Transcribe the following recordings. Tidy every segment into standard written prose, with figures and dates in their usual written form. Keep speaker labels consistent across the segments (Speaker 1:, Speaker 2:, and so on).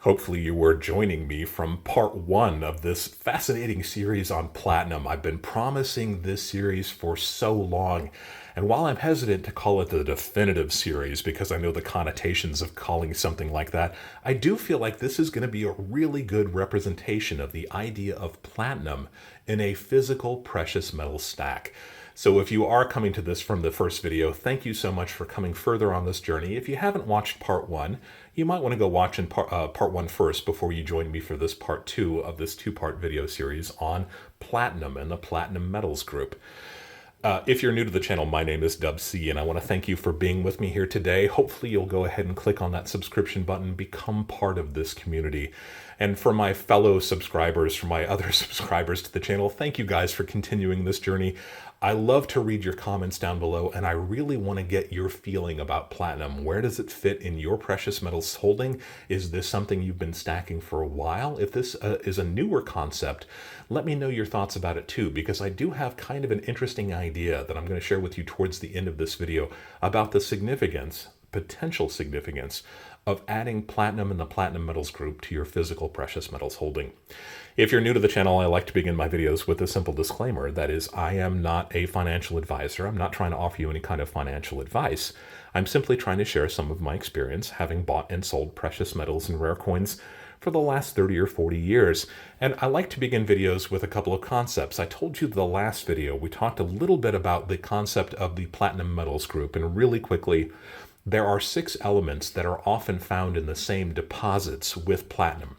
Speaker 1: Hopefully you were joining me from part one of this fascinating series on platinum. I've been promising this series for so long, and while I'm hesitant to call it the definitive series because I know the connotations of calling something like that, I do feel like this is going to be a really good representation of the idea of platinum in a physical precious metal stack. So if you are coming to this from the first video, thank you so much for coming further on this journey. If you haven't watched part one, you might want to go watch part one first before you join me for this part two of this two-part video series on platinum and the platinum metals group. If you're new to the channel, my name is Dub C, and I want to thank you for being with me here today. Hopefully you'll go ahead and click on that subscription button, become part of this community. And for my fellow subscribers, for my other subscribers to the channel, thank you guys for continuing this journey. I love to read your comments down below, and I really want to get your feeling about platinum. Where does it fit in your precious metals holding? Is this something you've been stacking for a while? If this is a newer concept, let me know your thoughts about it too, because I do have kind of an interesting idea that I'm going to share with you towards the end of this video about the significance, potential significance, of adding platinum and the platinum metals group to your physical precious metals holding. If you're new to the channel, I like to begin my videos with a simple disclaimer. That is, I am not a financial advisor. I'm not trying to offer you any kind of financial advice. I'm simply trying to share some of my experience having bought and sold precious metals and rare coins for the last 30 or 40 years. And I like to begin videos with a couple of concepts. I told you the last video, we talked a little bit about the concept of the platinum metals group, and really quickly, there are 6 elements that are often found in the same deposits with platinum.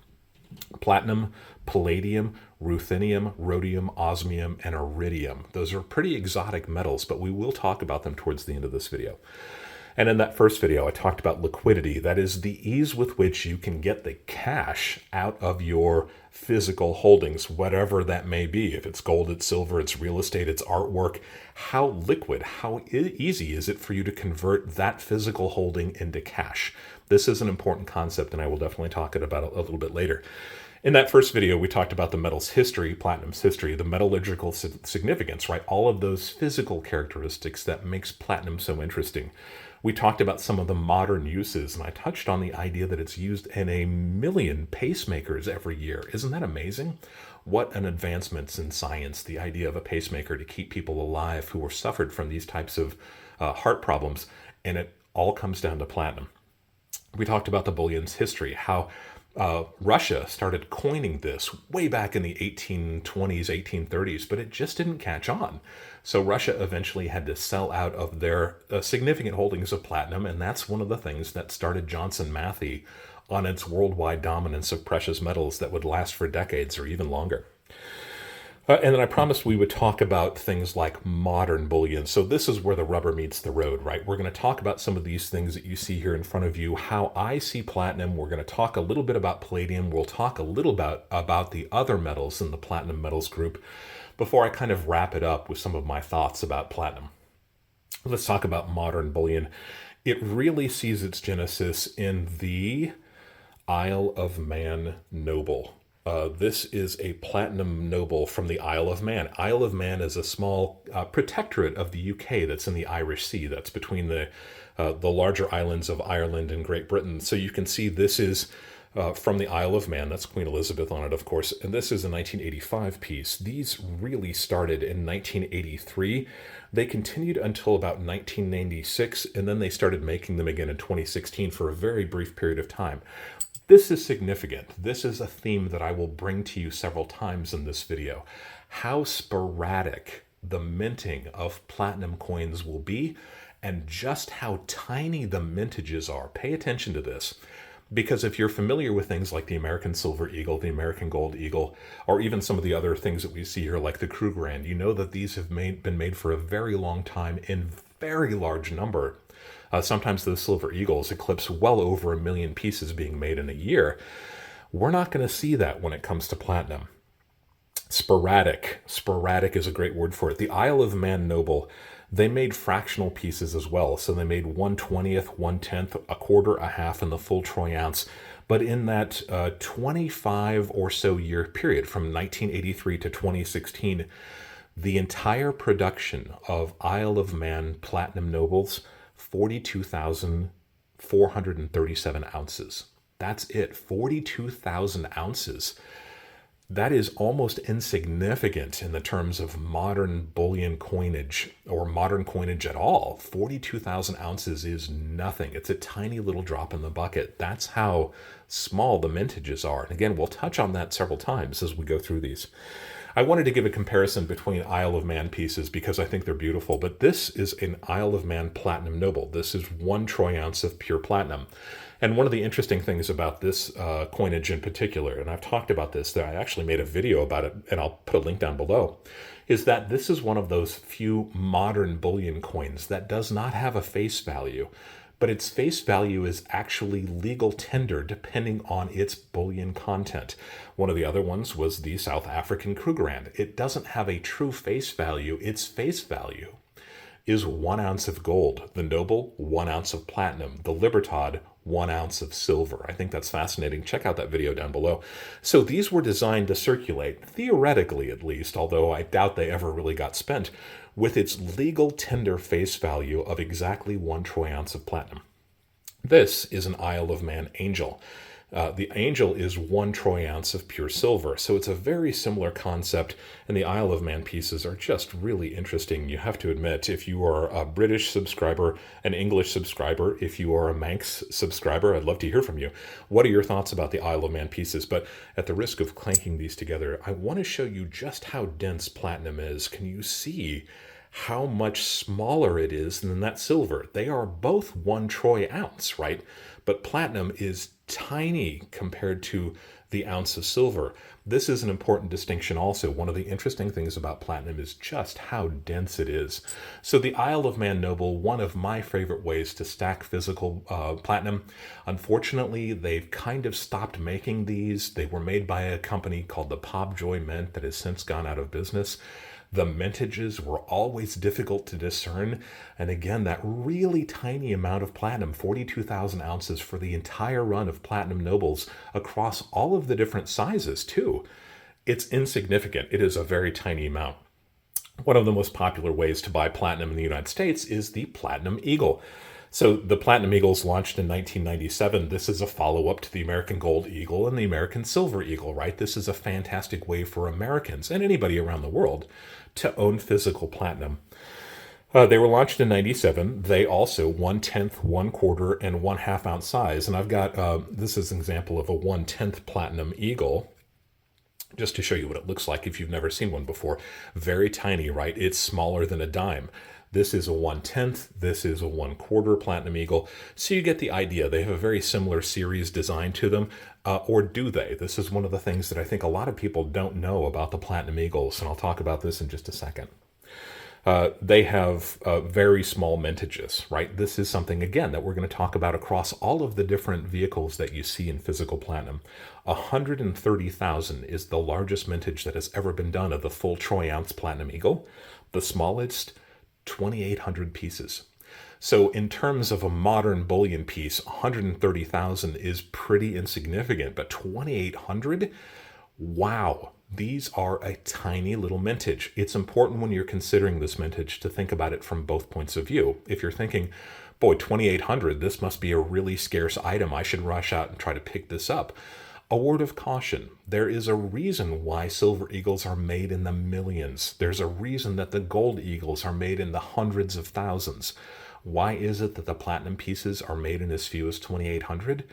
Speaker 1: Platinum, palladium, ruthenium, rhodium, osmium, and iridium. Those are pretty exotic metals, but we will talk about them towards the end of this video. And in that first video, I talked about liquidity. That is the ease with which you can get the cash out of your physical holdings, whatever that may be. If it's gold, it's silver, it's real estate, it's artwork. How liquid, how easy is it for you to convert that physical holding into cash? This is an important concept, and I will definitely talk about it a little bit later. In that first video, we talked about the metal's history, platinum's history, the metallurgical significance, right? All of those physical characteristics that makes platinum so interesting. We talked about some of the modern uses, and I touched on the idea that it's used in 1 million pacemakers every year. Isn't that amazing? What an advancement in science, the idea of a pacemaker to keep people alive who were suffered from these types of heart problems, and it all comes down to platinum. We talked about the bullion's history, how Russia started coining this way back in the 1820s, 1830s, but it just didn't catch on. So Russia eventually had to sell out of their significant holdings of platinum, and that's one of the things that started Johnson Matthey on its worldwide dominance of precious metals that would last for decades or even longer. And then I promised we would talk about things like modern bullion. So this is where the rubber meets the road, right? We're going to talk about some of these things that you see here in front of you, how I see platinum. We're going to talk a little bit about palladium. We'll talk a little about the other metals in the platinum metals group before I kind of wrap it up with some of my thoughts about platinum. Let's talk about modern bullion. It really sees its genesis in the Isle of Man noble. This is a platinum noble from the Isle of Man. Isle of Man is a small protectorate of the UK that's in the Irish Sea. That's between the larger islands of Ireland and Great Britain. So you can see this is from the Isle of Man. That's Queen Elizabeth on it, of course. And this is a 1985 piece. These really started in 1983. They continued until about 1996, and then they started making them again in 2016 for a very brief period of time. This is significant. This is a theme that I will bring to you several times in this video. How sporadic the minting of platinum coins will be, and just how tiny the mintages are. Pay attention to this, because if you're familiar with things like the American Silver Eagle, the American Gold Eagle, or even some of the other things that we see here like the Krugerrand, you know that these have been made for a very long time in very large number. Sometimes those Silver Eagles eclipse well over 1 million pieces being made in a year. We're not going to see that when it comes to platinum. Sporadic. Sporadic is a great word for it. The Isle of Man noble, they made fractional pieces as well. So they made 1/20th, 1/10th, a quarter, a half, and the full troy ounce. But in that 25 or so year period from 1983 to 2016, the entire production of Isle of Man platinum nobles, 42,437 ounces. That's it, 42,000 ounces. That is almost insignificant in the terms of modern bullion coinage or modern coinage at all. 42,000 ounces is nothing. It's a tiny little drop in the bucket. That's how small the mintages are. And again, we'll touch on that several times as we go through these. I wanted to give a comparison between Isle of Man pieces because I think they're beautiful, but this is an Isle of Man Platinum Noble. This is 1 troy ounce of pure platinum. And one of the interesting things about this coinage in particular, and I've talked about this, that I actually made a video about it, and I'll put a link down below, is that this is one of those few modern bullion coins that does not have a face value, but its face value is actually legal tender depending on its bullion content. One of the other ones was the South African Krugerrand. It doesn't have a true face value. Its face value is 1 ounce of gold. The Noble, 1 ounce of platinum. The Libertad, 1 ounce of silver. I think that's fascinating. Check out that video down below. So these were designed to circulate, theoretically at least, although I doubt they ever really got spent, with its legal tender face value of exactly 1 troy ounce of platinum. This is an Isle of Man Angel. The Angel is 1 troy ounce of pure silver, so it's a very similar concept, and the Isle of Man pieces are just really interesting. You have to admit, if you are a British subscriber, an English subscriber, if you are a Manx subscriber, I'd love to hear from you. What are your thoughts about the Isle of Man pieces? But at the risk of clanking these together, I want to show you just how dense platinum is. Can you see how much smaller it is than that silver? They are both 1 troy ounce, right? But platinum is tiny compared to the ounce of silver. This is an important distinction also. One of the interesting things about platinum is just how dense it is. So the Isle of Man Noble, one of my favorite ways to stack physical platinum. Unfortunately, they've kind of stopped making these. They were made by a company called the Pobjoy Mint that has since gone out of business. The mintages were always difficult to discern. And again, that really tiny amount of platinum, 42,000 ounces for the entire run of Platinum Nobles across all of the different sizes too. It's insignificant. It is a very tiny amount. One of the most popular ways to buy platinum in the United States is the Platinum Eagle. So the Platinum Eagles launched in 1997. This is a follow-up to the American Gold Eagle and the American Silver Eagle, right? This is a fantastic way for Americans and anybody around the world to own physical platinum. They were launched in 97. They also 1/10, 1/4, and 1/2 ounce size. And I've got, this is an example of a 1/10 Platinum Eagle, just to show you what it looks like if you've never seen one before. Very tiny, right? It's smaller than a dime. This is a 1/10. This is a 1/4 Platinum Eagle. So you get the idea. They have a very similar series design to them. Or do they? This is one of the things that I think a lot of people don't know about the Platinum Eagles, and I'll talk about this in just a second. They have very small mintages, right? This is something, again, that we're going to talk about across all of the different vehicles that you see in physical platinum. 130,000 is the largest mintage that has ever been done of the full troy ounce Platinum Eagle. The smallest, 2,800 pieces. So in terms of a modern bullion piece, 130,000 is pretty insignificant, but 2,800? Wow. These are a tiny little mintage. It's important when you're considering this mintage to think about it from both points of view. If you're thinking, boy, 2,800, this must be a really scarce item. I should rush out and try to pick this up. A word of caution. There is a reason why silver eagles are made in the millions. There's a reason that the gold eagles are made in the hundreds of thousands. Why is it that the platinum pieces are made in as few as 2,800?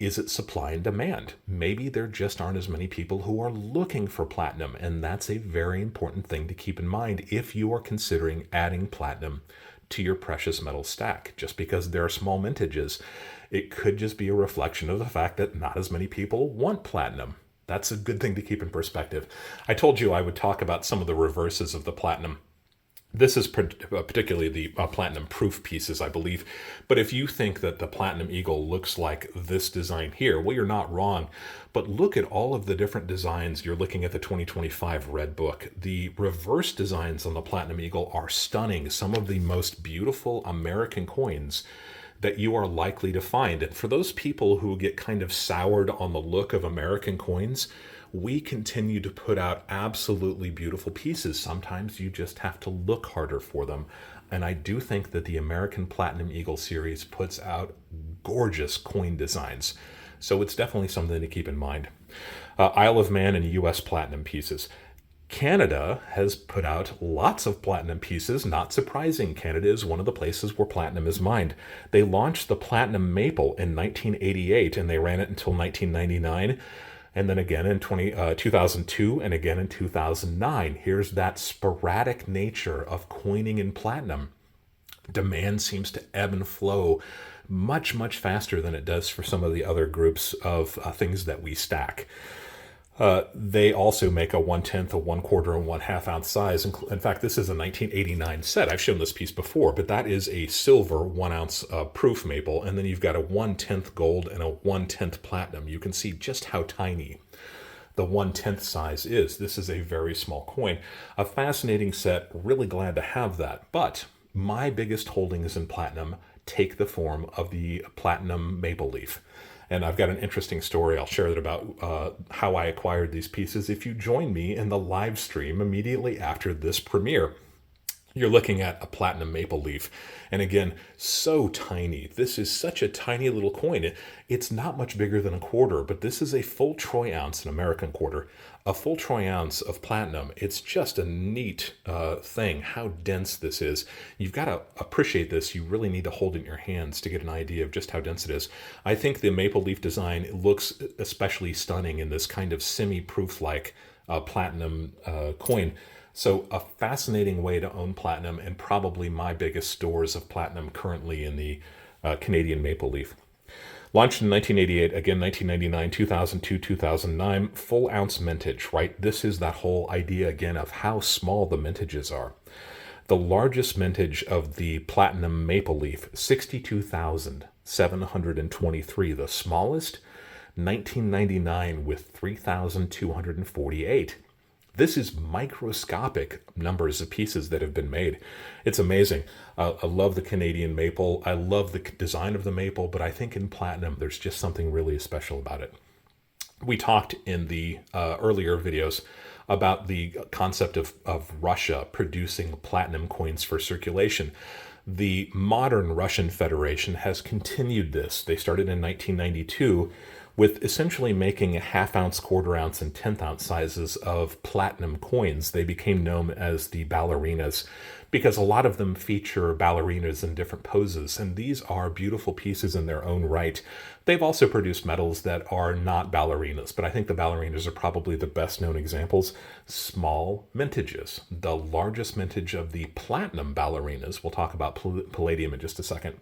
Speaker 1: Is it supply and demand? Maybe there just aren't as many people who are looking for platinum, and that's a very important thing to keep in mind if you are considering adding platinum to your precious metal stack. Just because there are small mintages, it could just be a reflection of the fact that not as many people want platinum. That's a good thing to keep in perspective. I told you I would talk about some of the reverses of the platinum. This is particularly the platinum proof pieces, I believe. But if you think that the Platinum Eagle looks like this design here, well, you're not wrong. But look at all of the different designs. You're looking at the 2025 Red Book. The reverse designs on the Platinum Eagle are stunning. Some of the most beautiful American coins that you are likely to find. And for those people who get kind of soured on the look of American coins, we continue to put out absolutely beautiful pieces. Sometimes you just have to look harder for them. And I do think that the American Platinum Eagle series puts out gorgeous coin designs. So it's definitely something to keep in mind. Isle of Man and U.S. platinum pieces. Canada has put out lots of platinum pieces. Not surprising. Canada is one of the places where platinum is mined. They launched the platinum maple in 1988 and they ran it until 1999 and then again in 2002 and again in 2009. Here's that sporadic nature of coining in platinum. Demand seems to ebb and flow much, much faster than it does for some of the other groups of things that we stack. They also make a 1/10, a 1/4, and 1/2 ounce size. In fact, this is a 1989 set. I've shown this piece before, but that is a silver 1 ounce proof maple. And then you've got a 1/10 gold and a 1/10 platinum. You can see just how tiny the 1/10 size is. This is a very small coin. A fascinating set. Really glad to have that. But my biggest holdings in platinum take the form of the platinum maple leaf. And I've got an interesting story. I'll share it about how I acquired these pieces if you join me in the live stream immediately after this premiere. You're looking at a platinum maple leaf. And again, so tiny. This is such a tiny little coin. It's not much bigger than a quarter, but this is a full troy ounce, an American quarter, a full troy ounce of platinum. It's just a neat thing, how dense this is. You've got to appreciate this. You really need to hold it in your hands to get an idea of just how dense it is. I think the maple leaf design looks especially stunning in this kind of semi-proof-like platinum coin. So a fascinating way to own platinum, and probably my biggest stores of platinum currently in the Canadian maple leaf. Launched in 1988, again 1999, 2002, 2009, full ounce mintage, right? This is that whole idea again of how small the mintages are. The largest mintage of the platinum maple leaf, 62,723. The smallest, 1999 with 3,248. This is microscopic numbers of pieces that have been made. It's amazing. I love the Canadian maple. I love the design of the maple, but I think in platinum, there's just something really special about it. We talked in the earlier videos about the concept of Russia producing platinum coins for circulation. The modern Russian Federation has continued this. They started in 1992 with essentially making a 1/2 ounce, 1/4 ounce, and 1/10 ounce sizes of platinum coins. They became known as the ballerinas because a lot of them feature ballerinas in different poses, and these are beautiful pieces in their own right. They've also produced metals that are not ballerinas, but I think the ballerinas are probably the best known examples. Small mintages. The largest mintage of the platinum ballerinas, we'll talk about Palladium in just a second.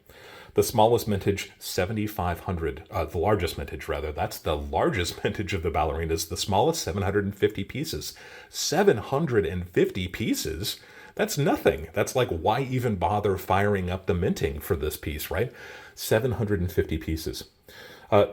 Speaker 1: The smallest mintage, 7,500, the largest mintage rather, that's the largest mintage of the ballerinas. The smallest, 750 pieces. 750 pieces? That's nothing. That's like, why even bother firing up the minting for this piece, right? 750 pieces.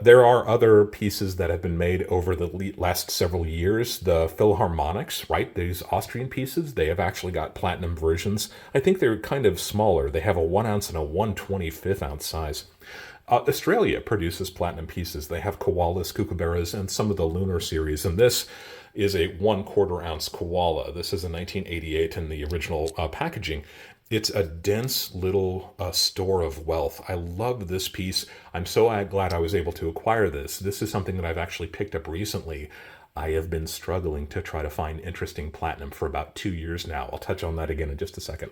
Speaker 1: There are other pieces that have been made over the last several years. The Philharmonics, right? These Austrian pieces, they have actually got platinum versions. I think they're kind of smaller. They have a 1 ounce and a 1/25 ounce size. Australia produces platinum pieces. They have koalas, kookaburras, and some of the lunar series. And this is a 1/4 ounce koala. This is a 1988 in the original packaging. It's a dense little store of wealth. I love this piece. I'm so glad I was able to acquire this. This is something that I've actually picked up recently. I have been struggling to try to find interesting platinum for about 2 years now. I'll touch on that again in just a second.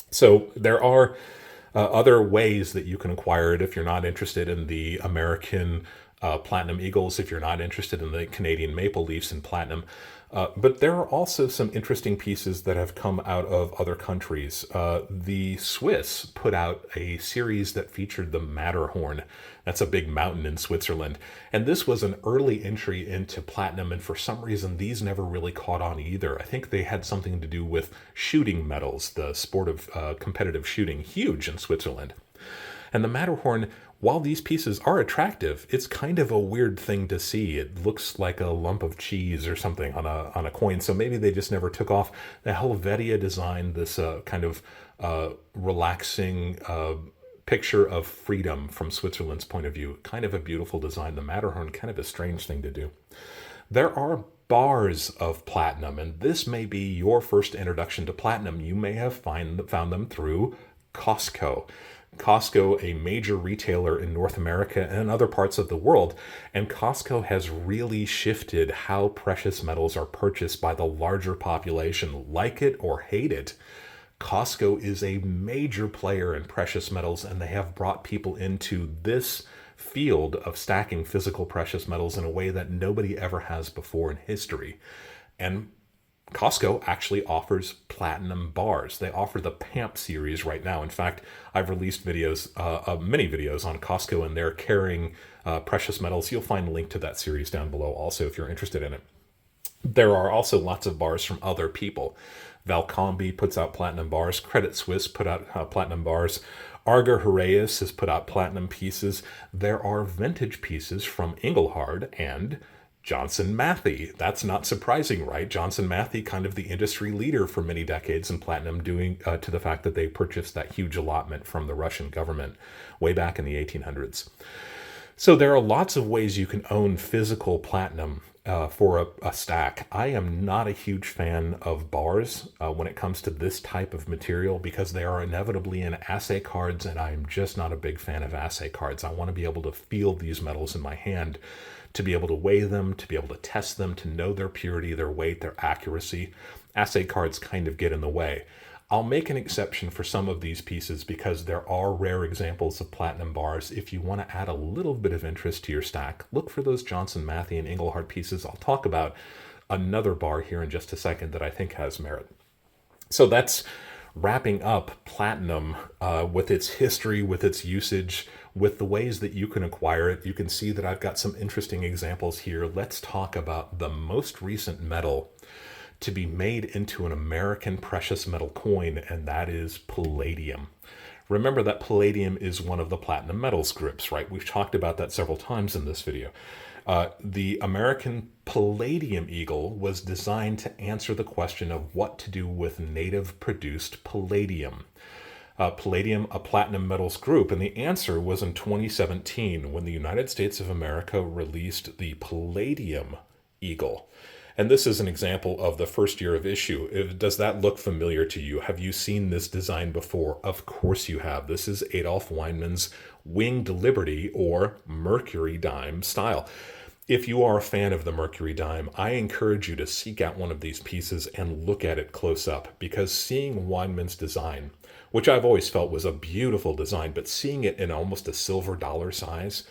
Speaker 1: So there are other ways that you can acquire it if you're not interested in the American platinum eagles, if you're not interested in the Canadian maple leafs and platinum. But there are also some interesting pieces that have come out of other countries. The Swiss put out a series that featured the Matterhorn. That's a big mountain in Switzerland. And this was an early entry into platinum, and for some reason, these never really caught on either. I think they had something to do with shooting medals, the sport of competitive shooting, huge in Switzerland. And the Matterhorn, while these pieces are attractive, it's kind of a weird thing to see. It looks like a lump of cheese or something on a coin, so maybe they just never took off. The Helvetia designed this kind of relaxing picture of freedom from Switzerland's point of view. Kind of a beautiful design. The Matterhorn, kind of a strange thing to do. There are bars of platinum, and this may be your first introduction to platinum. You may have found them through Costco. Costco, a major retailer in North America and other parts of the world, and Costco has really shifted how precious metals are purchased by the larger population, like it or hate it. Costco is a major player in precious metals, and they have brought people into this field of stacking physical precious metals in a way that nobody ever has before in history. And Costco actually offers platinum bars. They offer the PAMP series right now. In fact, I've released videos, many videos on Costco and they're carrying precious metals. You'll find a link to that series down below also if you're interested in it. There are also lots of bars from other people. Valcombi puts out platinum bars. Credit Suisse put out platinum bars. Arger Heraeus has put out platinum pieces. There are vintage pieces from Engelhard and Johnson Matthey. That's not surprising, right? Johnson Matthey, kind of the industry leader for many decades in platinum, due to the fact that they purchased that huge allotment from the Russian government way back in the 1800s. So there are lots of ways you can own physical platinum for a stack. I am not a huge fan of bars when it comes to this type of material because they are inevitably in assay cards, and I'm just not a big fan of assay cards. I want to be able to feel these metals in my hand, to be able to weigh them, to be able to test them, to know their purity, their weight, their accuracy. Assay cards kind of get in the way. I'll make an exception for some of these pieces because there are rare examples of platinum bars. If you want to add a little bit of interest to your stack, look for those Johnson Matthey and Engelhard pieces. I'll talk about another bar here in just a second that I think has merit. So that's wrapping up platinum with its history, with its usage, with the ways that you can acquire it. You can see that I've got some interesting examples here. Let's talk about the most recent metal to be made into an American precious metal coin, and that is palladium. Remember that palladium is one of the platinum metals groups, right? We've talked about that several times in this video. The American Palladium Eagle was designed to answer the question of what to do with native produced palladium. Palladium, a platinum metals group, and the answer was in 2017 when the United States of America released the Palladium Eagle. And this is an example of the first year of issue. Does that look familiar to you? Have you seen this design before? Of course you have. This is Adolf Weinmann's Winged Liberty or Mercury Dime style. If you are a fan of the Mercury Dime, I encourage you to seek out one of these pieces and look at it close up, because seeing Weinmann's design, which I've always felt was a beautiful design, but seeing it in almost a silver dollar size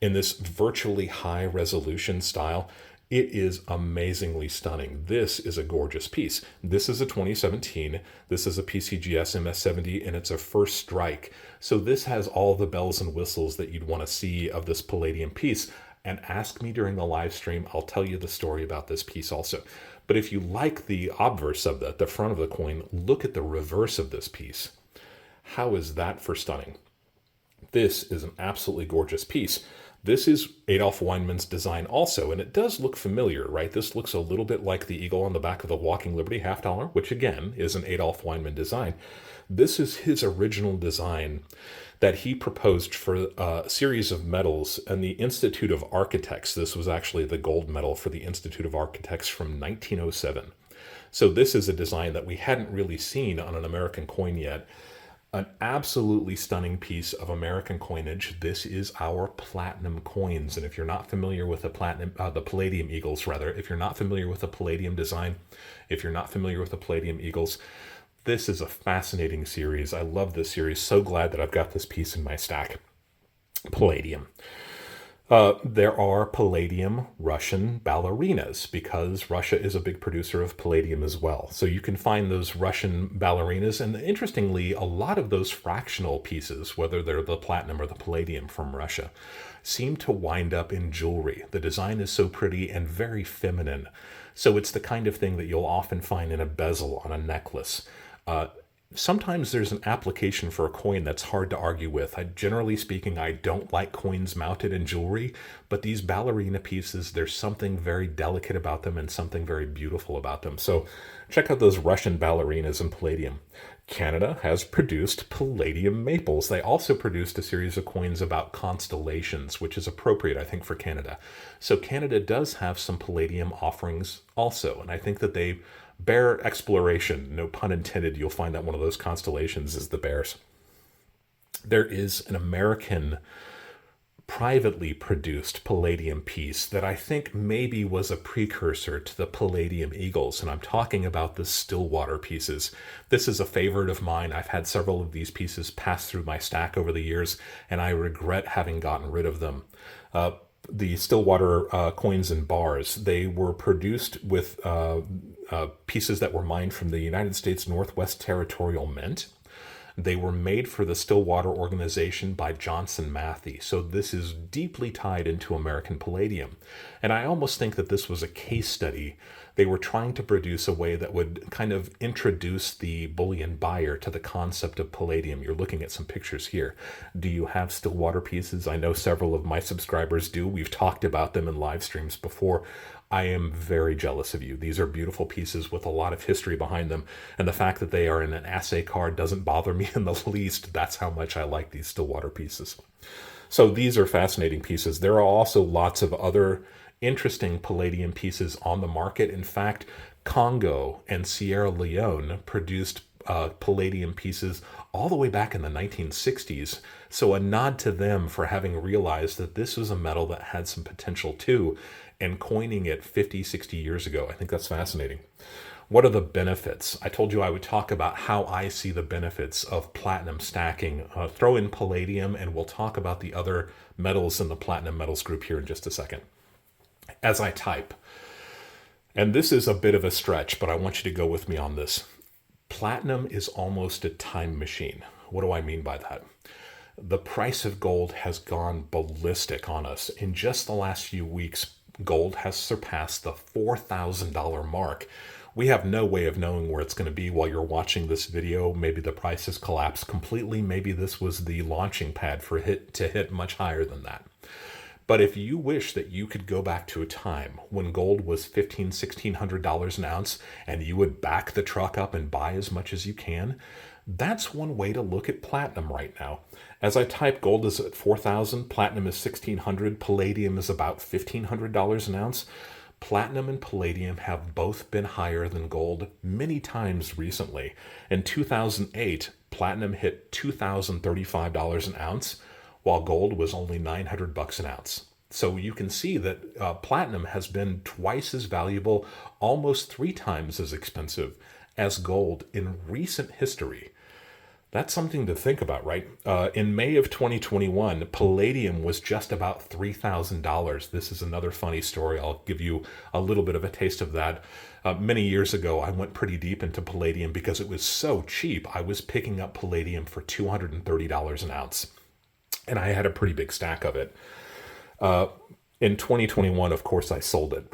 Speaker 1: in this virtually high resolution style, it is amazingly stunning. This is a gorgeous piece. This is a 2017. This is a PCGS MS70, and it's a first strike. So this has all the bells and whistles that you'd want to see of this palladium piece. And ask me during the live stream. I'll tell you the story about this piece also. But if you like the obverse of the front of the coin, look at the reverse of this piece. How is that for stunning? This is an absolutely gorgeous piece. This is Adolf Weinmann's design also, and it does look familiar, right? This looks a little bit like the eagle on the back of the Walking Liberty $50, which again is an Adolf Weinmann design. This is his original design that he proposed for a series of medals and the Institute of Architects. This was actually the gold medal for the Institute of Architects from 1907. So this is a design that we hadn't really seen on an American coin yet. An absolutely stunning piece of American coinage. This is our platinum coins. And if you're not familiar with the Palladium Eagles, if you're not familiar with the Palladium design, if you're not familiar with the Palladium Eagles, this is a fascinating series. I love this series. So glad that I've got this piece in my stack. Palladium. There are palladium Russian ballerinas because Russia is a big producer of palladium as well. So you can find those Russian ballerinas, and interestingly, a lot of those fractional pieces, whether they're the platinum or the palladium from Russia, seem to wind up in jewelry. The design is so pretty and very feminine. So it's the kind of thing that you'll often find in a bezel on a necklace. Sometimes there's an application for a coin that's hard to argue with. Generally speaking, I don't like coins mounted in jewelry, but these ballerina pieces, there's something very delicate about them and something very beautiful about them. So check out those Russian ballerinas in palladium. Canada has produced palladium maples. They also produced a series of coins about constellations, which is appropriate, I think, for Canada. So Canada does have some palladium offerings also, and I think that they bear exploration. No pun intended. You'll find that one of those constellations is the Bears. There is an American privately produced palladium piece that I think maybe was a precursor to the Palladium Eagles, and I'm talking about the Stillwater pieces. This is a favorite of mine. I've had several of these pieces pass through my stack over the years, and I regret having gotten rid of them. The Stillwater coins and bars, they were produced with pieces that were mined from the United States Northwest Territorial Mint. They were made for the Stillwater organization by Johnson Matthey, so this is deeply tied into American palladium. And I almost think that this was a case study. They were trying to produce a way that would kind of introduce the bullion buyer to the concept of palladium. You're looking at some pictures here. Do you have Stillwater pieces? I know several of my subscribers do. We've talked about them in live streams before. I am very jealous of you. These are beautiful pieces with a lot of history behind them, and the fact that they are in an assay card doesn't bother me in the least. That's how much I like these Stillwater pieces. So these are fascinating pieces. There are also lots of other interesting palladium pieces on the market. In fact, Congo and Sierra Leone produced palladium pieces all the way back in the 1960s. So a nod to them for having realized that this was a metal that had some potential too, and coining it 50, 60 years ago. I think that's fascinating. What are the benefits? I told you I would talk about how I see the benefits of platinum stacking. Throw in palladium, and we'll talk about the other metals in the platinum metals group here in just a second. As I type, and this is a bit of a stretch, but I want you to go with me on this. Platinum is almost a time machine. What do I mean by that? The price of gold has gone ballistic on us. In just the last few weeks, gold has surpassed the $4,000 mark. We have no way of knowing where it's going to be while you're watching this video. Maybe the price has collapsed completely. Maybe this was the launching pad for it to hit much higher than that. But if you wish that you could go back to a time when gold was $1,500, $1,600 an ounce, and you would back the truck up and buy as much as you can, that's one way to look at platinum right now. As I type, gold is at 4,000, platinum is 1,600, palladium is about $1,500 an ounce. Platinum and palladium have both been higher than gold many times recently. In 2008, platinum hit $2,035 an ounce, while gold was only $900 an ounce. So you can see that platinum has been twice as valuable, almost 3 times as expensive as gold in recent history. That's something to think about, right? In May of 2021, palladium was just about $3,000. This is another funny story. I'll give you a little bit of a taste of that. Many years ago, I went pretty deep into palladium because it was so cheap. I was picking up palladium for $230 an ounce, and I had a pretty big stack of it. In 2021, of course, I sold it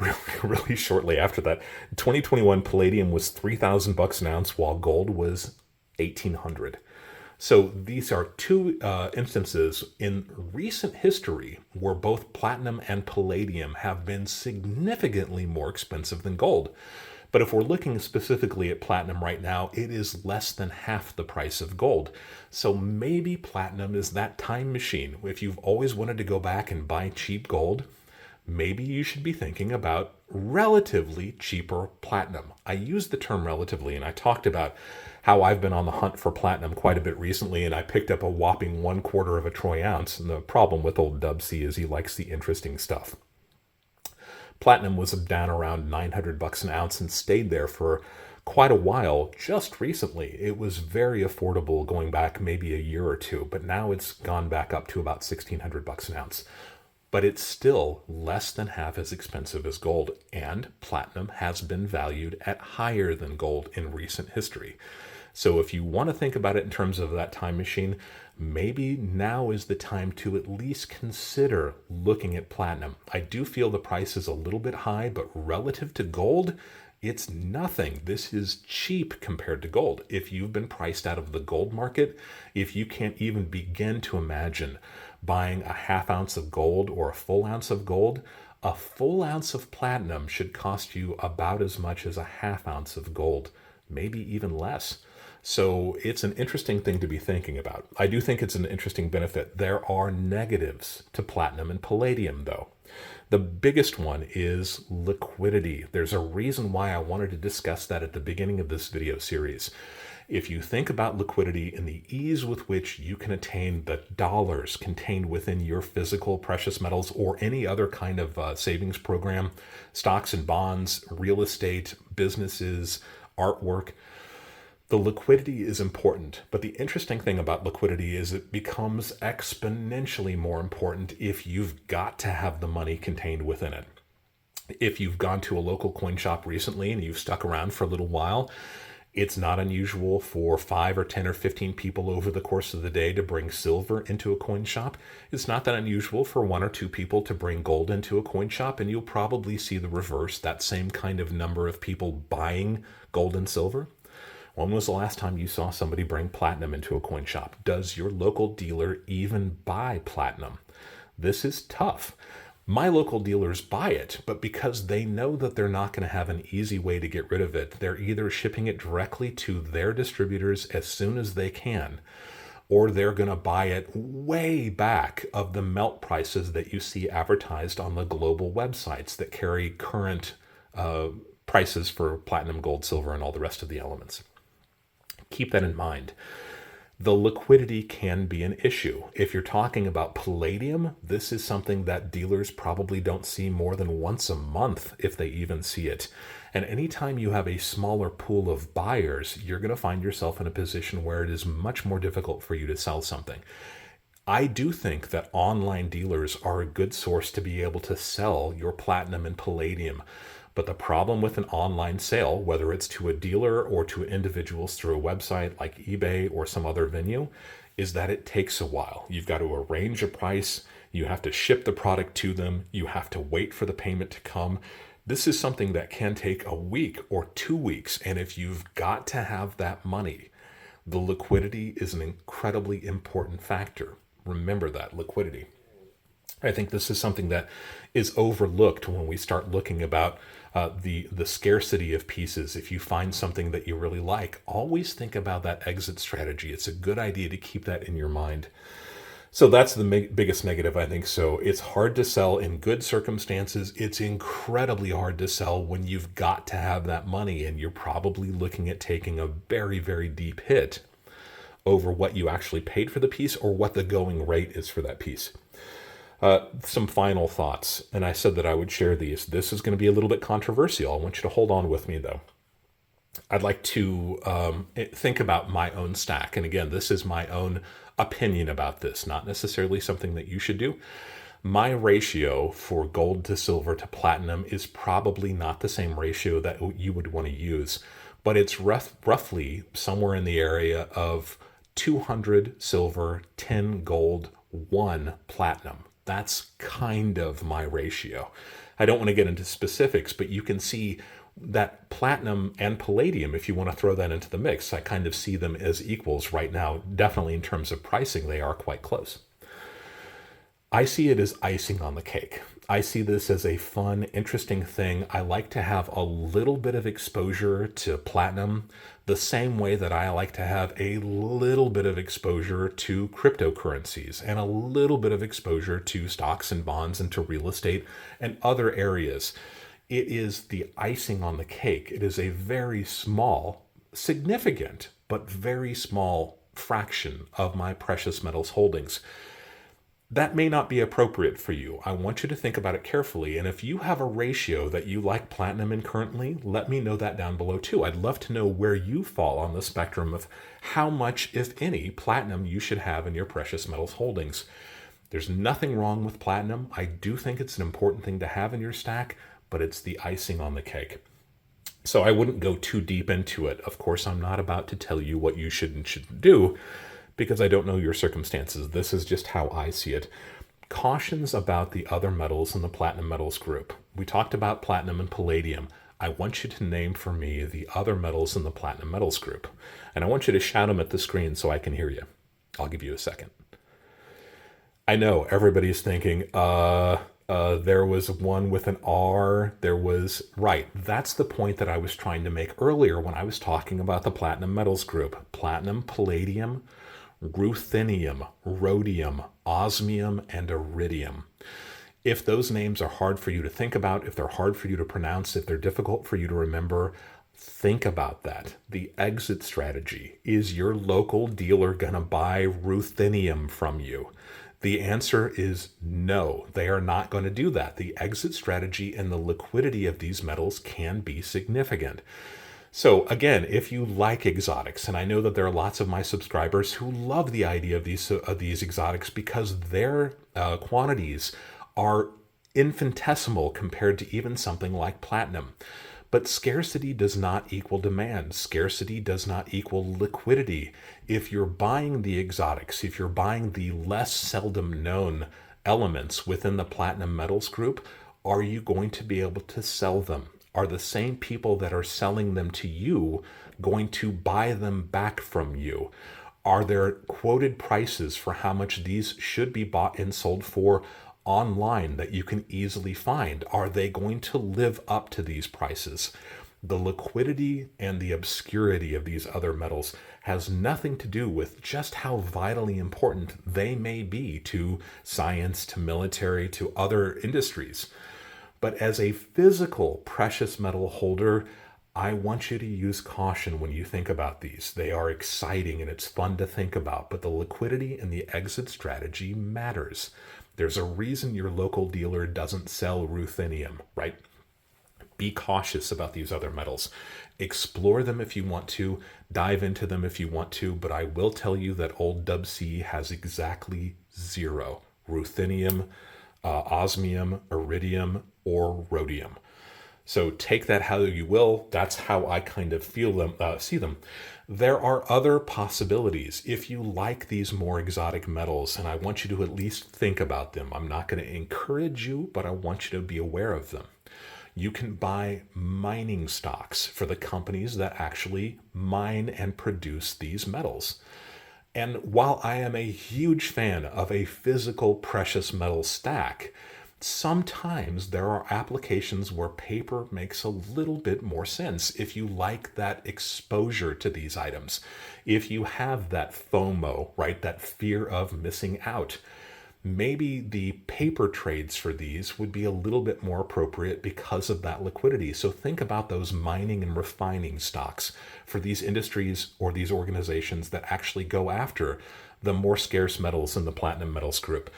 Speaker 1: really shortly after that. In 2021, palladium was $3,000 an ounce, while gold was $1,800. So these are two instances in recent history where both platinum and palladium have been significantly more expensive than gold. But if we're looking specifically at platinum right now, it is less than half the price of gold. So maybe platinum is that time machine. If you've always wanted to go back and buy cheap gold, maybe you should be thinking about relatively cheaper platinum. I use the term relatively, and I talked about how I've been on the hunt for platinum quite a bit recently, and I picked up a whopping 1/4 of a troy ounce. And the problem with old Dub C is he likes the interesting stuff. Platinum was down around $900 an ounce and stayed there for quite a while. Just recently, it was very affordable going back maybe a year or two, but now it's gone back up to about $1,600 an ounce. But it's still less than half as expensive as gold, and platinum has been valued at higher than gold in recent history. So if you want to think about it in terms of that time machine, maybe now is the time to at least consider looking at platinum. I do feel the price is a little bit high, but relative to gold, it's nothing. This is cheap compared to gold. If you've been priced out of the gold market, if you can't even begin to imagine buying a half ounce of gold or a full ounce of gold, a full ounce of platinum should cost you about as much as a half ounce of gold, maybe even less. So it's an interesting thing to be thinking about. I do think it's an interesting benefit. There are negatives to platinum and palladium, though. The biggest one is liquidity. There's a reason why I wanted to discuss that at the beginning of this video series. If you think about liquidity and the ease with which you can attain the dollars contained within your physical precious metals or any other kind of savings program, stocks and bonds, real estate, businesses, artwork, the liquidity is important. But the interesting thing about liquidity is it becomes exponentially more important if you've got to have the money contained within it. If you've gone to a local coin shop recently and you've stuck around for a little while, it's not unusual for 5 or 10 or 15 people over the course of the day to bring silver into a coin shop. It's not that unusual for 1 or 2 people to bring gold into a coin shop, and you'll probably see the reverse, that same kind of number of people buying gold and silver. When was the last time you saw somebody bring platinum into a coin shop? Does your local dealer even buy platinum? This is tough. My local dealers buy it, but because they know that they're not going to have an easy way to get rid of it, they're either shipping it directly to their distributors as soon as they can, or they're going to buy it way back of the melt prices that you see advertised on the global websites that carry current prices for platinum, gold, silver, and all the rest of the elements. Keep that in mind. The liquidity can be an issue. If you're talking about palladium, this is something that dealers probably don't see more than once a month, if they even see it. And anytime you have a smaller pool of buyers, you're going to find yourself in a position where it is much more difficult for you to sell something. I do think that online dealers are a good source to be able to sell your platinum and palladium. But the problem with an online sale, whether it's to a dealer or to individuals through a website like eBay or some other venue, is that it takes a while. You've got to arrange a price, you have to ship the product to them, you have to wait for the payment to come. This is something that can take a week or 2 weeks, and if you've got to have that money, the liquidity is an incredibly important factor. Remember that, liquidity. I think this is something that is overlooked when we start looking about the scarcity of pieces. If you find something that you really like, always think about that exit strategy. It's a good idea to keep that in your mind. So that's the biggest negative, I think. So it's hard to sell in good circumstances. It's incredibly hard to sell when you've got to have that money, and you're probably looking at taking a very, very deep hit over what you actually paid for the piece or what the going rate is for that piece. Some final thoughts, and I said that I would share these. This is going to be a little bit controversial. I want you to hold on with me, though. I'd like to think about my own stack. And again, this is my own opinion about this, not necessarily something that you should do. My ratio for gold to silver to platinum is probably not the same ratio that you would want to use, but it's roughly somewhere in the area of 200 silver, 10 gold, 1 platinum. That's kind of my ratio. I don't want to get into specifics, but you can see that platinum and palladium, if you want to throw that into the mix, I kind of see them as equals right now. Definitely in terms of pricing, they are quite close. I see it as icing on the cake. I see this as a fun, interesting thing. I like to have a little bit of exposure to platinum, the same way that I like to have a little bit of exposure to cryptocurrencies and a little bit of exposure to stocks and bonds and to real estate and other areas. It is the icing on the cake. It is a very small, significant, but very small fraction of my precious metals holdings. That may not be appropriate for you. I want you to think about it carefully. And if you have a ratio that you like platinum in currently, let me know that down below too. I'd love to know where you fall on the spectrum of how much, if any, platinum you should have in your precious metals holdings. There's nothing wrong with platinum. I do think it's an important thing to have in your stack, but it's the icing on the cake. So I wouldn't go too deep into it. Of course, I'm not about to tell you what you should and shouldn't do, because I don't know your circumstances. This is just how I see it. Cautions about the other metals in the platinum metals group. We talked about platinum and palladium. I want you to name for me the other metals in the platinum metals group. And I want you to shout them at the screen so I can hear you. I'll give you a second. I know everybody's thinking, there was one with an R. Right. That's the point that I was trying to make earlier when I was talking about the platinum metals group. Platinum, palladium, ruthenium, rhodium, osmium, and iridium. If those names are hard for you to think about, if they're hard for you to pronounce, if they're difficult for you to remember, Think about that. The exit strategy. Is your local dealer going to buy ruthenium from you? The answer is no, they are not going to do that. The exit strategy and the liquidity of these metals can be significant. So again, if you like exotics, and I know that there are lots of my subscribers who love the idea of these exotics because their quantities are infinitesimal compared to even something like platinum. But scarcity does not equal demand. Scarcity does not equal liquidity. If you're buying the exotics, if you're buying the less seldom known elements within the platinum metals group, are you going to be able to sell them? Are the same people that are selling them to you going to buy them back from you? Are there quoted prices for how much these should be bought and sold for online that you can easily find? Are they going to live up to these prices? The liquidity and the obscurity of these other metals has nothing to do with just how vitally important they may be to science, to military, to other industries. But as a physical precious metal holder, I want you to use caution when you think about these. They are exciting and it's fun to think about, but the liquidity and the exit strategy matters. There's a reason your local dealer doesn't sell ruthenium, right? Be cautious about these other metals. Explore them if you want to, dive into them if you want to, but I will tell you that Old Dub C has exactly zero ruthenium, osmium, iridium, or rhodium. So take that how you will. That's how I kind of feel them, see them. There are other possibilities. If you like these more exotic metals, and I want you to at least think about them, I'm not going to encourage you, but I want you to be aware of them. You can buy mining stocks for the companies that actually mine and produce these metals. And while I am a huge fan of a physical precious metal stack, sometimes there are applications where paper makes a little bit more sense if you like that exposure to these items. If you have that FOMO, right, that fear of missing out, maybe the paper trades for these would be a little bit more appropriate because of that liquidity. So think about those mining and refining stocks for these industries or these organizations that actually go after the more scarce metals in the platinum metals group.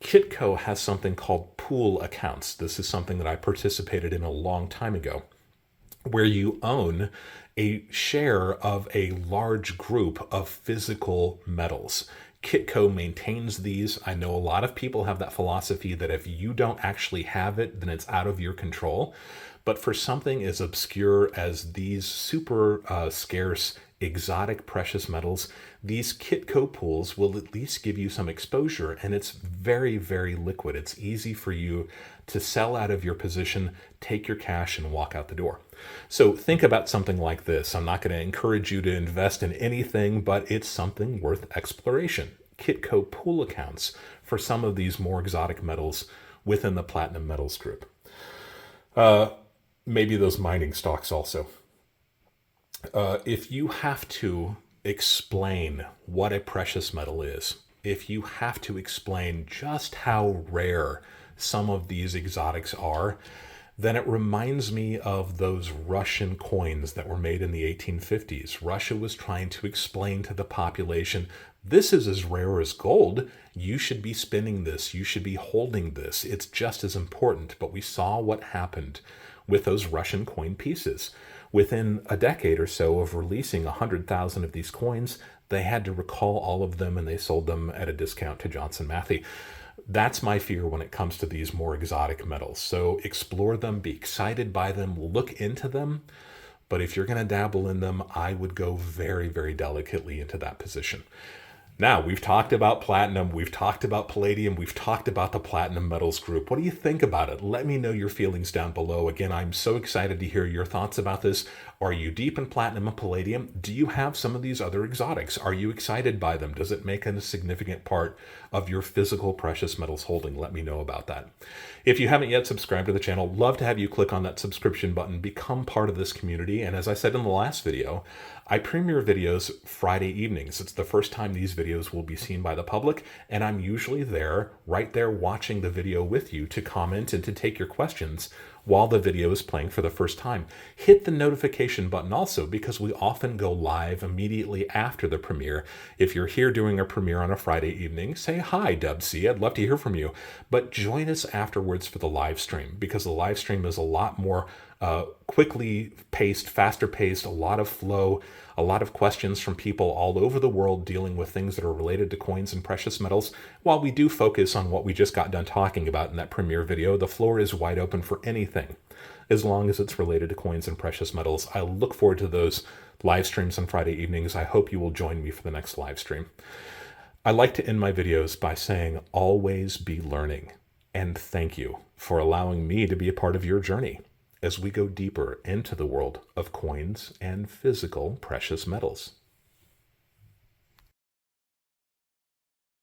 Speaker 1: Kitco has something called pool accounts. This is something that I participated in a long time ago, where you own a share of a large group of physical metals. Kitco maintains these. I know a lot of people have that philosophy that if you don't actually have it, then it's out of your control. But for something as obscure as these super scarce exotic precious metals, these Kitco pools will at least give you some exposure, and it's very, very liquid. It's easy for you to sell out of your position, take your cash, and walk out the door. So think about something like this. I'm not going to encourage you to invest in anything, but it's something worth exploration. Kitco pool accounts for some of these more exotic metals within the platinum metals group. Maybe those mining stocks also. If you have to explain what a precious metal is, if you have to explain just how rare some of these exotics are, then it reminds me of those Russian coins that were made in the 1850s. Russia was trying to explain to the population, this is as rare as gold. You should be spinning this. You should be holding this. It's just as important. But we saw what happened with those Russian coin pieces. Within a decade or so of releasing 100,000 of these coins, they had to recall all of them and they sold them at a discount to Johnson Matthey. That's my fear when it comes to these more exotic metals. So explore them, be excited by them, look into them. But if you're going to dabble in them, I would go very, very delicately into that position. Now, we've talked about platinum, we've talked about palladium, we've talked about the platinum metals group. What do you think about it? Let me know your feelings down below. Again, I'm so excited to hear your thoughts about this. Are you deep in platinum and palladium? Do you have some of these other exotics? Are you excited by them? Does it make a significant part of your physical precious metals holding? Let me know about that. If you haven't yet subscribed to the channel, love to have you click on that subscription button, become part of this community. And as I said in the last video, I premiere videos Friday evenings. It's the first time these videos will be seen by the public, and I'm usually there, right there watching the video with you to comment and to take your questions while the video is playing for the first time. Hit the notification button also, because we often go live immediately after the premiere. If you're here doing a premiere on a Friday evening, say hi, Dub C. I'd love to hear from you. But join us afterwards for the live stream, because the live stream is a lot more quickly paced, faster paced, a lot of flow, a lot of questions from people all over the world dealing with things that are related to coins and precious metals. While we do focus on what we just got done talking about in that premiere video, the floor is wide open for anything, as long as it's related to coins and precious metals. I look forward to those live streams on Friday evenings. I hope you will join me for the next live stream. I like to end my videos by saying, always be learning. And thank you for allowing me to be a part of your journey as we go deeper into the world of coins and physical precious metals.